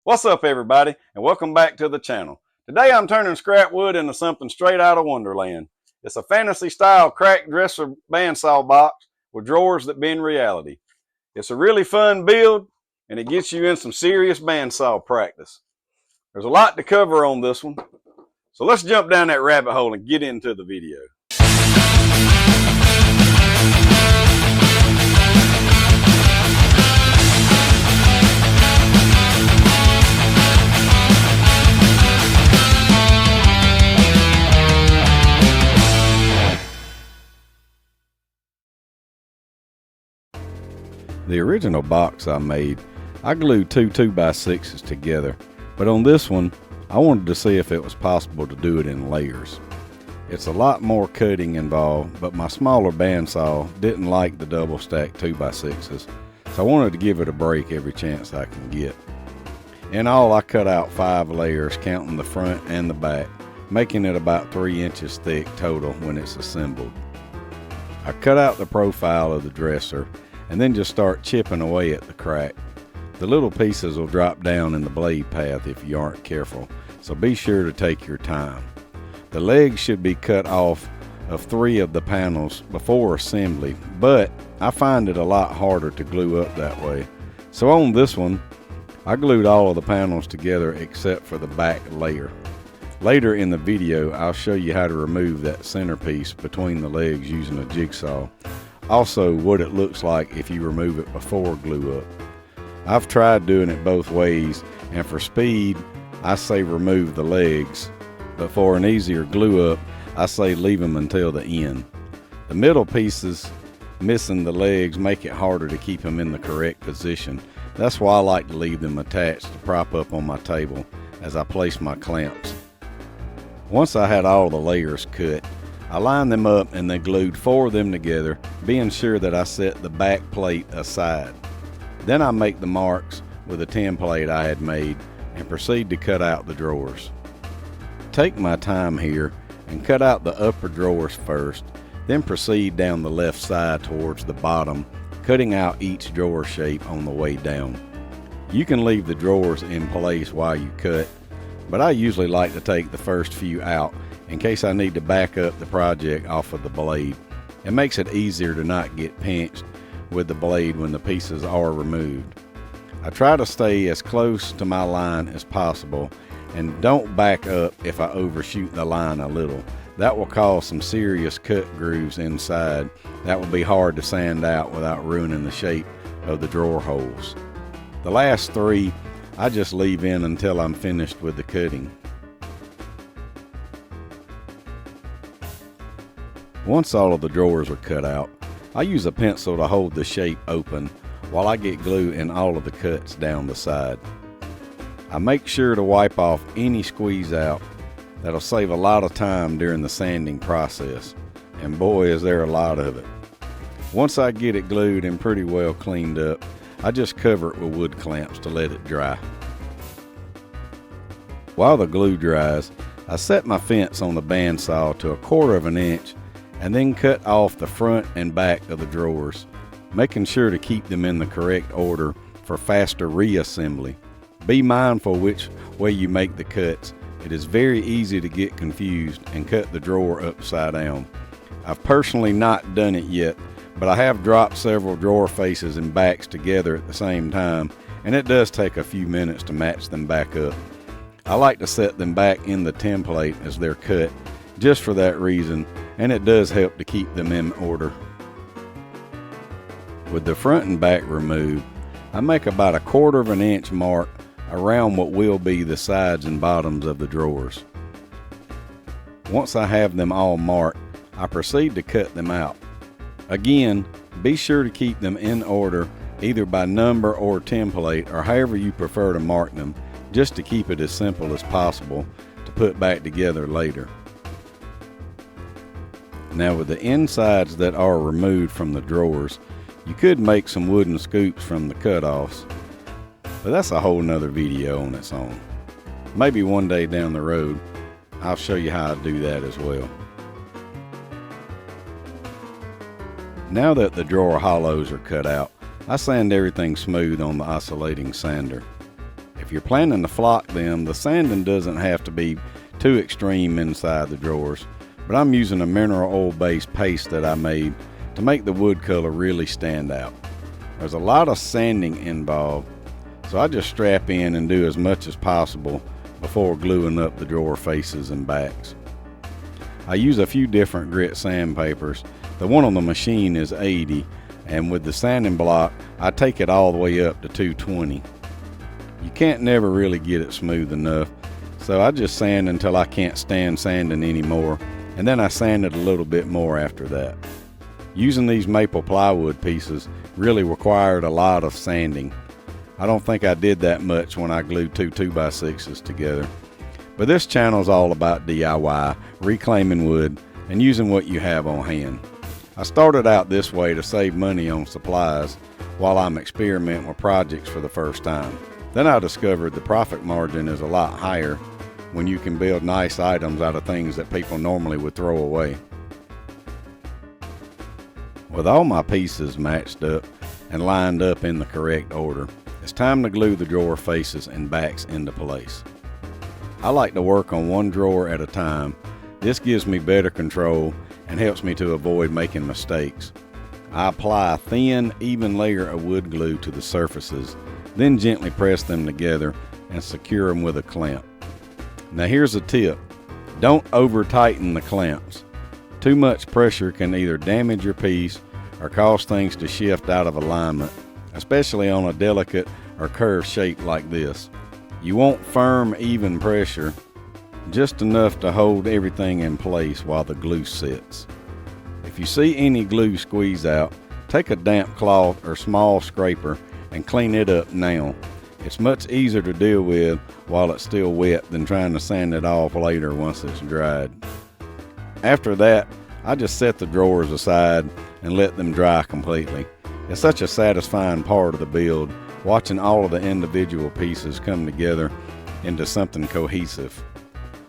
What's up, everybody, and welcome back to the channel. Today I'm turning scrap wood into something straight out of Wonderland. It's a fantasy style crack dresser bandsaw box with drawers that bend reality. It's a really fun build and it gets you in some serious bandsaw practice. There's a lot to cover on this one, so let's jump down that rabbit hole and get into the video. The original box I made, I glued two 2x6s together, but on this one, I wanted to see if it was possible to do it in layers. It's a lot more cutting involved, but my smaller bandsaw didn't like the double stacked 2x6s, so I wanted to give it a break every chance I can get. In all, I cut out 5 layers, counting the front and the back, making it about 3 inches thick total when it's assembled. I cut out the profile of the dresser and then just start chipping away at the crack. The little pieces will drop down in the blade path if you aren't careful, so be sure to take your time. The legs should be cut off of 3 of the panels before assembly, but I find it a lot harder to glue up that way. So on this one, I glued all of the panels together except for the back layer. Later in the video, I'll show you how to remove that centerpiece between the legs using a jigsaw. Also, what it looks like if you remove it before glue up. I've tried doing it both ways, and for speed, I say remove the legs, but for an easier glue up, I say leave them until the end. The middle pieces missing the legs make it harder to keep them in the correct position. That's why I like to leave them attached to prop up on my table as I place my clamps. Once I had all the layers cut, I lined them up and then glued 4 of them together, being sure that I set the back plate aside. Then I make the marks with a template I had made and proceed to cut out the drawers. Take my time here and cut out the upper drawers first, then proceed down the left side towards the bottom, cutting out each drawer shape on the way down. You can leave the drawers in place while you cut, but I usually like to take the first few out in case I need to back up the project off of the blade. It makes it easier to not get pinched with the blade when the pieces are removed. I try to stay as close to my line as possible and don't back up if I overshoot the line a little. That will cause some serious cut grooves inside that will be hard to sand out without ruining the shape of the drawer holes. The last 3 I just leave in until I'm finished with the cutting. Once all of the drawers are cut out, I use a pencil to hold the shape open while I get glue in all of the cuts down the side. I make sure to wipe off any squeeze out. That'll save a lot of time during the sanding process, and boy is there a lot of it. Once I get it glued and pretty well cleaned up, I just cover it with wood clamps to let it dry. While the glue dries, I set my fence on the bandsaw to 1/4 of an inch and then cut off the front and back of the drawers, making sure to keep them in the correct order for faster reassembly. Be mindful which way you make the cuts. It is very easy to get confused and cut the drawer upside down. I've personally not done it yet, but I have dropped several drawer faces and backs together at the same time, and it does take a few minutes to match them back up. I like to set them back in the template as they're cut, just for that reason, and it does help to keep them in order. With the front and back removed, I make about 1/4 of an inch mark around what will be the sides and bottoms of the drawers. Once I have them all marked, I proceed to cut them out. Again, be sure to keep them in order either by number or template or however you prefer to mark them, just to keep it as simple as possible to put back together later. Now with the insides that are removed from the drawers, you could make some wooden scoops from the cutoffs, but that's a whole nother video on its own. Maybe one day down the road, I'll show you how I do that as well. Now that the drawer hollows are cut out, I sand everything smooth on the oscillating sander. If you're planning to flock them, the sanding doesn't have to be too extreme inside the drawers, but I'm using a mineral oil based paste that I made to make the wood color really stand out. There's a lot of sanding involved, so I just strap in and do as much as possible before gluing up the drawer faces and backs. I use a few different grit sandpapers. The one on the machine is 80, and with the sanding block I take it all the way up to 220. You can't never really get it smooth enough, so I just sand until I can't stand sanding anymore, and then I sand it a little bit more after that. Using these maple plywood pieces really required a lot of sanding. I don't think I did that much when I glued two 2x6s together. But this channel is all about DIY, reclaiming wood, and using what you have on hand. I started out this way to save money on supplies while I'm experimenting with projects for the first time. Then I discovered the profit margin is a lot higher when you can build nice items out of things that people normally would throw away. With all my pieces matched up and lined up in the correct order, it's time to glue the drawer faces and backs into place. I like to work on one drawer at a time. This gives me better control and helps me to avoid making mistakes. I apply a thin, even layer of wood glue to the surfaces, then gently press them together and secure them with a clamp. Now here's a tip. Don't over tighten the clamps. Too much pressure can either damage your piece or cause things to shift out of alignment, especially on a delicate or curved shape like this. You want firm, even pressure, just enough to hold everything in place while the glue sits. If you see any glue squeeze out, take a damp cloth or small scraper and clean it up now. It's much easier to deal with while it's still wet than trying to sand it off later once it's dried. After that, I just set the drawers aside and let them dry completely. It's such a satisfying part of the build, watching all of the individual pieces come together into something cohesive.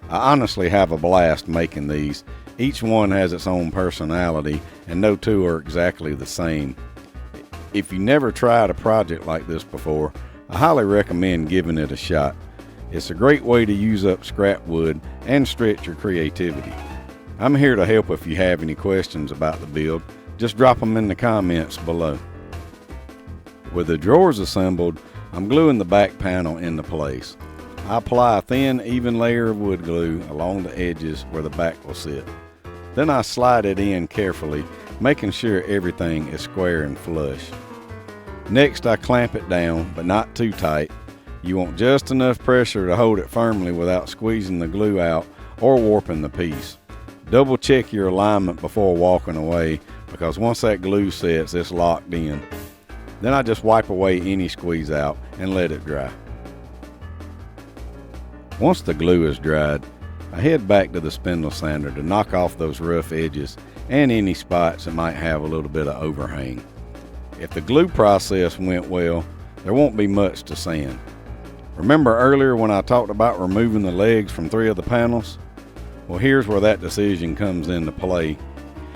I honestly have a blast making these. Each one has its own personality, and no two are exactly the same. If you never tried a project like this before, I highly recommend giving it a shot. It's a great way to use up scrap wood and stretch your creativity. I'm here to help if you have any questions about the build. Just drop them in the comments below. With the drawers assembled, I'm gluing the back panel into place. I apply a thin, even layer of wood glue along the edges where the back will sit. Then I slide it in carefully, making sure everything is square and flush. Next, I clamp it down, but not too tight. You want just enough pressure to hold it firmly without squeezing the glue out or warping the piece. Double check your alignment before walking away, because once that glue sets, it's locked in. Then I just wipe away any squeeze out and let it dry. Once the glue is dried, I head back to the spindle sander to knock off those rough edges and any spots that might have a little bit of overhang. If the glue process went well, there won't be much to sand. Remember earlier when I talked about removing the legs from 3 of the panels? Well, here's where that decision comes into play,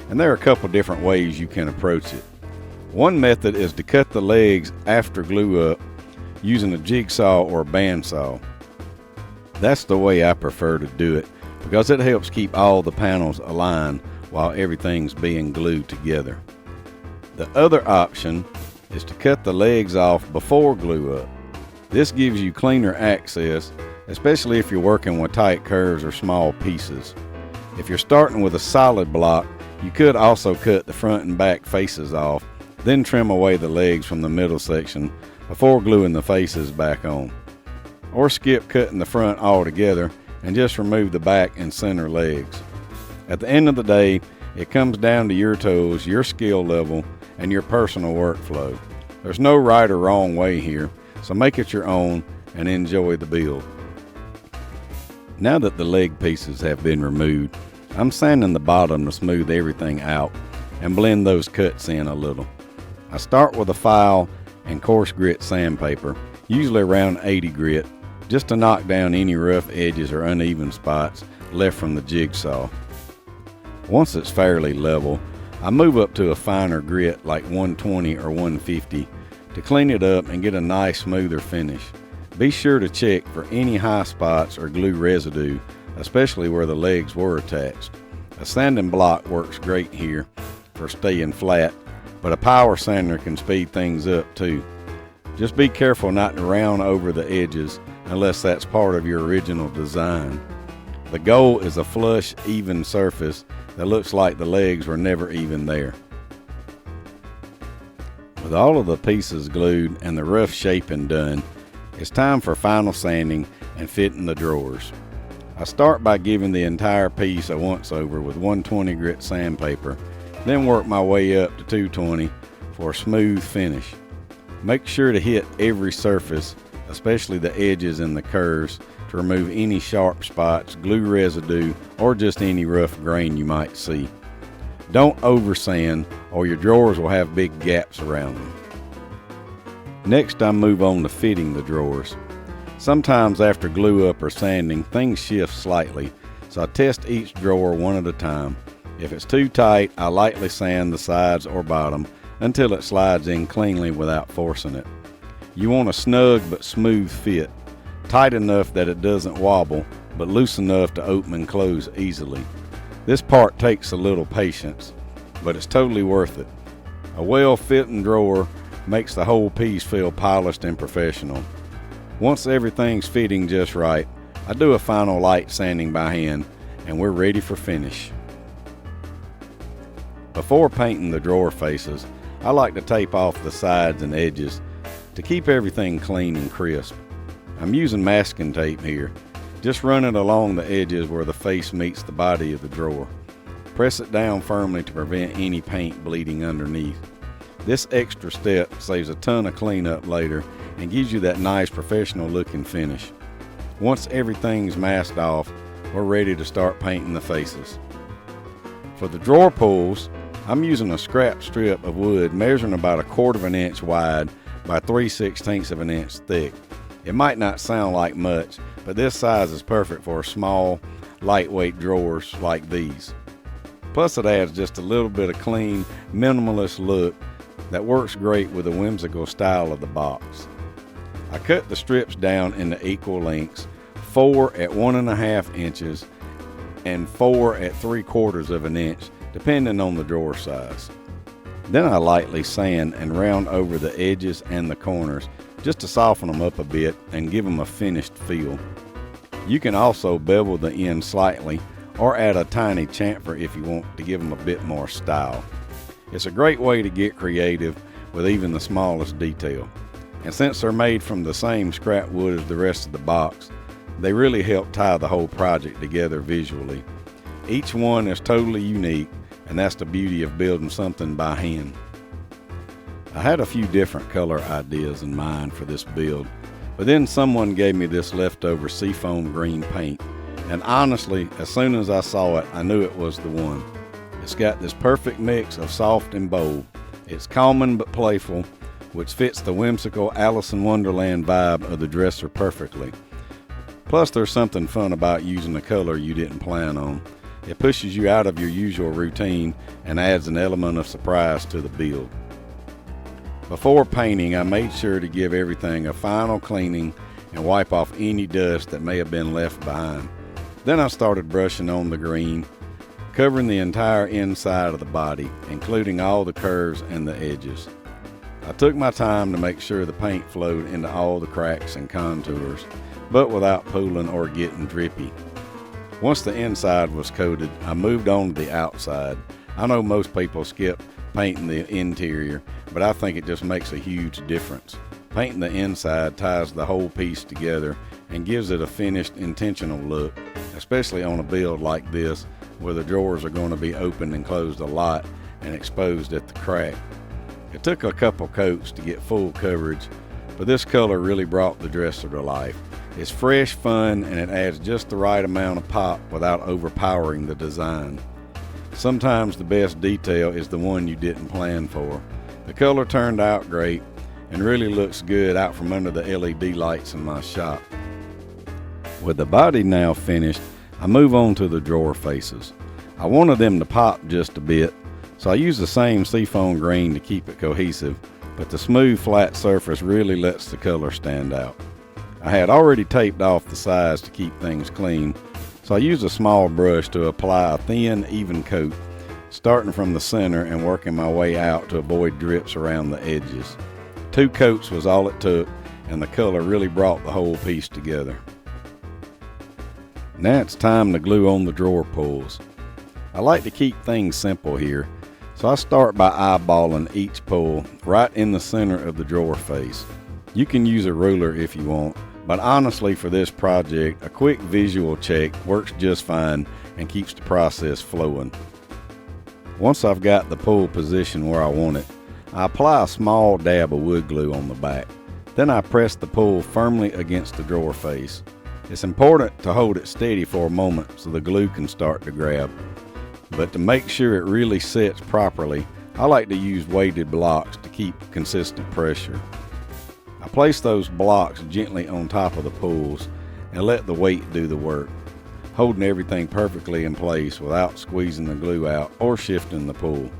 and there are a couple different ways you can approach it. One method is to cut the legs after glue up using a jigsaw or a bandsaw. That's the way I prefer to do it because it helps keep all the panels aligned while everything's being glued together. The other option is to cut the legs off before glue up. This gives you cleaner access, especially if you're working with tight curves or small pieces. If you're starting with a solid block, you could also cut the front and back faces off, then trim away the legs from the middle section before gluing the faces back on. Or skip cutting the front altogether and just remove the back and center legs. At the end of the day, it comes down to your tools, your skill level, and your personal workflow. There's no right or wrong way here, so make it your own and enjoy the build. Now that the leg pieces have been removed, I'm sanding the bottom to smooth everything out and blend those cuts in a little. I start with a file and coarse grit sandpaper, usually around 80 grit, just to knock down any rough edges or uneven spots left from the jigsaw. Once it's fairly level, I move up to a finer grit like 120 or 150 to clean it up and get a nice smoother finish. Be sure to check for any high spots or glue residue, especially where the legs were attached. A sanding block works great here for staying flat, but a power sander can speed things up too. Just be careful not to round over the edges unless that's part of your original design. The goal is a flush, even surface that looks like the legs were never even there. With all of the pieces glued and the rough shaping done, it's time for final sanding and fitting the drawers. I start by giving the entire piece a once over with 120 grit sandpaper, then work my way up to 220 for a smooth finish. Make sure to hit every surface, especially the edges and the curves, to remove any sharp spots, glue residue, or just any rough grain you might see. Don't over sand or your drawers will have big gaps around them. Next, I move on to fitting the drawers. Sometimes after glue up or sanding, things shift slightly, so I test each drawer one at a time. If it's too tight, I lightly sand the sides or bottom until it slides in cleanly without forcing it. You want a snug but smooth fit, tight enough that it doesn't wobble, but loose enough to open and close easily. This part takes a little patience, but it's totally worth it. A well-fitting drawer makes the whole piece feel polished and professional. Once everything's fitting just right, I do a final light sanding by hand, and we're ready for finish. Before painting the drawer faces, I like to tape off the sides and edges to keep everything clean and crisp. I'm using masking tape here. Just run it along the edges where the face meets the body of the drawer. Press it down firmly to prevent any paint bleeding underneath. This extra step saves a ton of cleanup later and gives you that nice professional looking finish. Once everything's masked off, we're ready to start painting the faces. For the drawer pulls, I'm using a scrap strip of wood measuring about 1/4 inch wide by 3/16 of an inch thick. It might not sound like much, but this size is perfect for small, lightweight drawers like these. Plus it adds just a little bit of clean, minimalist look that works great with the whimsical style of the box. I cut the strips down into equal lengths, 4 at 1.5 inches and 4 at 3/4 of an inch, depending on the drawer size. Then I lightly sand and round over the edges and the corners just to soften them up a bit and give them a finished feel. You can also bevel the end slightly or add a tiny chamfer if you want to give them a bit more style. It's a great way to get creative with even the smallest detail. And since they're made from the same scrap wood as the rest of the box, they really help tie the whole project together visually. Each one is totally unique, and that's the beauty of building something by hand. I had a few different color ideas in mind for this build, but then someone gave me this leftover seafoam green paint, and honestly, as soon as I saw it, I knew it was the one. It's got this perfect mix of soft and bold. It's common but playful, which fits the whimsical Alice in Wonderland vibe of the dresser perfectly. Plus, there's something fun about using a color you didn't plan on. It pushes you out of your usual routine and adds an element of surprise to the build. Before painting, I made sure to give everything a final cleaning and wipe off any dust that may have been left behind. Then I started brushing on the green, covering the entire inside of the body, including all the curves and the edges. I took my time to make sure the paint flowed into all the cracks and contours, but without pooling or getting drippy. Once the inside was coated, I moved on to the outside. I know most people skip painting the interior, but I think it just makes a huge difference. Painting the inside ties the whole piece together and gives it a finished, intentional look, especially on a build like this where the drawers are going to be opened and closed a lot and exposed at the crack. It took a couple coats to get full coverage, but this color really brought the dresser to life. It's fresh, fun, and it adds just the right amount of pop without overpowering the design. Sometimes the best detail is the one you didn't plan for. The color turned out great and really looks good out from under the LED lights in my shop. With the body now finished, I move on to the drawer faces. I wanted them to pop just a bit, so I use the same seafoam green to keep it cohesive, but the smooth flat surface really lets the color stand out. I had already taped off the sides to keep things clean, so I used a small brush to apply a thin, even coat, starting from the center and working my way out to avoid drips around the edges. 2 coats was all it took, and the color really brought the whole piece together. Now it's time to glue on the drawer pulls. I like to keep things simple here, so I start by eyeballing each pull right in the center of the drawer face. You can use a ruler if you want, but honestly for this project, a quick visual check works just fine and keeps the process flowing. Once I've got the pull position where I want it, I apply a small dab of wood glue on the back. Then I press the pull firmly against the drawer face. It's important to hold it steady for a moment so the glue can start to grab. But to make sure it really sits properly, I like to use weighted blocks to keep consistent pressure. I place those blocks gently on top of the pulls and let the weight do the work, holding everything perfectly in place without squeezing the glue out or shifting the pull.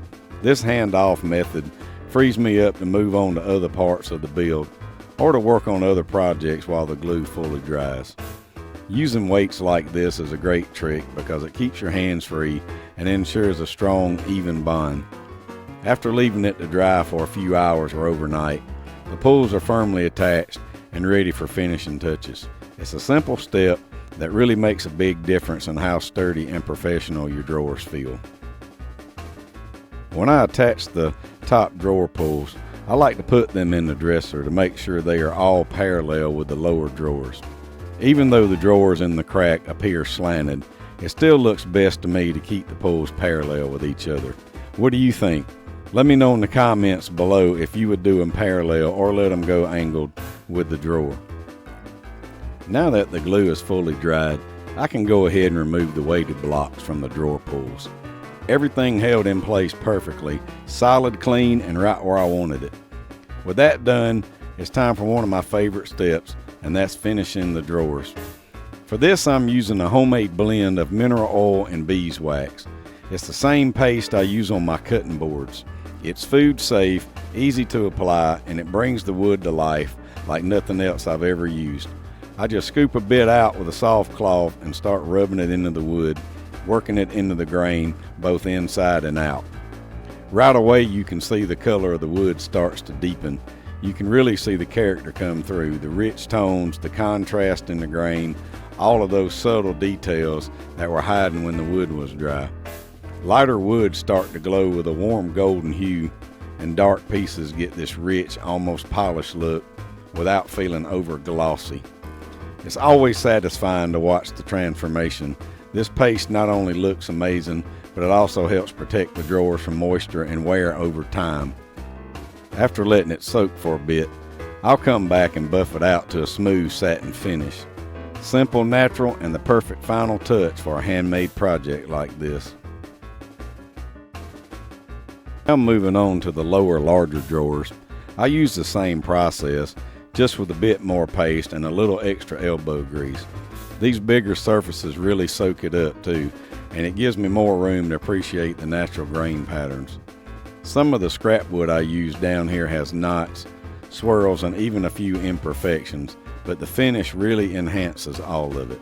This handoff method frees me up to move on to other parts of the build or to work on other projects while the glue fully dries. Using weights like this is a great trick because it keeps your hands free and ensures a strong, even bond. After leaving it to dry for a few hours or overnight, the pulls are firmly attached and ready for finishing touches. It's a simple step that really makes a big difference in how sturdy and professional your drawers feel. When I attach the top drawer pulls, I like to put them in the dresser to make sure they are all parallel with the lower drawers. Even though the drawers in the crack appear slanted, it still looks best to me to keep the pulls parallel with each other. What do you think? Let me know in the comments below if you would do them parallel or let them go angled with the drawer. Now that the glue is fully dried, I can go ahead and remove the weighted blocks from the drawer pulls. Everything held in place perfectly, solid, clean, and right where I wanted it. With that done, it's time for one of my favorite steps, and that's finishing the drawers. For this, I'm using a homemade blend of mineral oil and beeswax. It's the same paste I use on my cutting boards. It's food safe, easy to apply, and it brings the wood to life like nothing else I've ever used. I just scoop a bit out with a soft cloth and start rubbing it into the wood, working it into the grain both inside and out. Right away you can see the color of the wood starts to deepen. You can really see the character come through, the rich tones, the contrast in the grain, all of those subtle details that were hiding when the wood was dry. Lighter woods start to glow with a warm golden hue, and dark pieces get this rich, almost polished look without feeling over glossy. It's always satisfying to watch the transformation. This paste not only looks amazing, but it also helps protect the drawers from moisture and wear over time. After letting it soak for a bit, I'll come back and buff it out to a smooth satin finish. Simple, natural, and the perfect final touch for a handmade project like this. Now moving on to the lower, larger drawers. I use the same process, just with a bit more paste and a little extra elbow grease. These bigger surfaces really soak it up too, and it gives me more room to appreciate the natural grain patterns. Some of the scrap wood I use down here has knots, swirls, and even a few imperfections, but the finish really enhances all of it.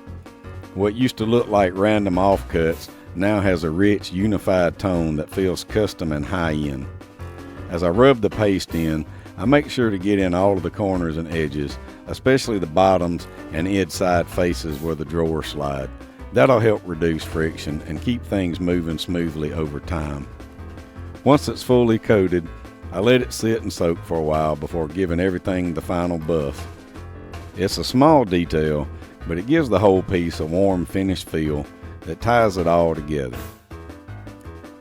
What used to look like random offcuts now has a rich, unified tone that feels custom and high-end. As I rub the paste in, I make sure to get in all of the corners and edges, especially the bottoms and inside faces where the drawers slide. That'll help reduce friction and keep things moving smoothly over time. Once it's fully coated, I let it sit and soak for a while before giving everything the final buff. It's a small detail, but it gives the whole piece a warm, finished feel that ties it all together.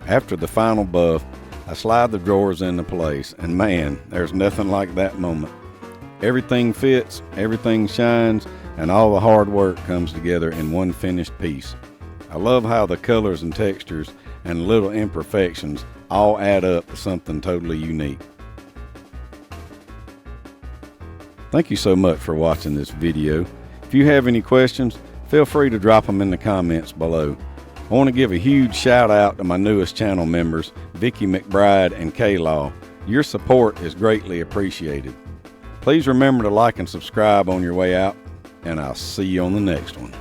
After the final buff, I slide the drawers into place, and man, there's nothing like that moment. Everything fits, everything shines, and all the hard work comes together in one finished piece. I love how the colors and textures and little imperfections all add up to something totally unique. Thank you so much for watching this video. If you have any questions, feel free to drop them in the comments below. I want to give a huge shout out to my newest channel members, Vicky McBride and K-Law. Your support is greatly appreciated. Please remember to like and subscribe on your way out. and I'll see you on the next one.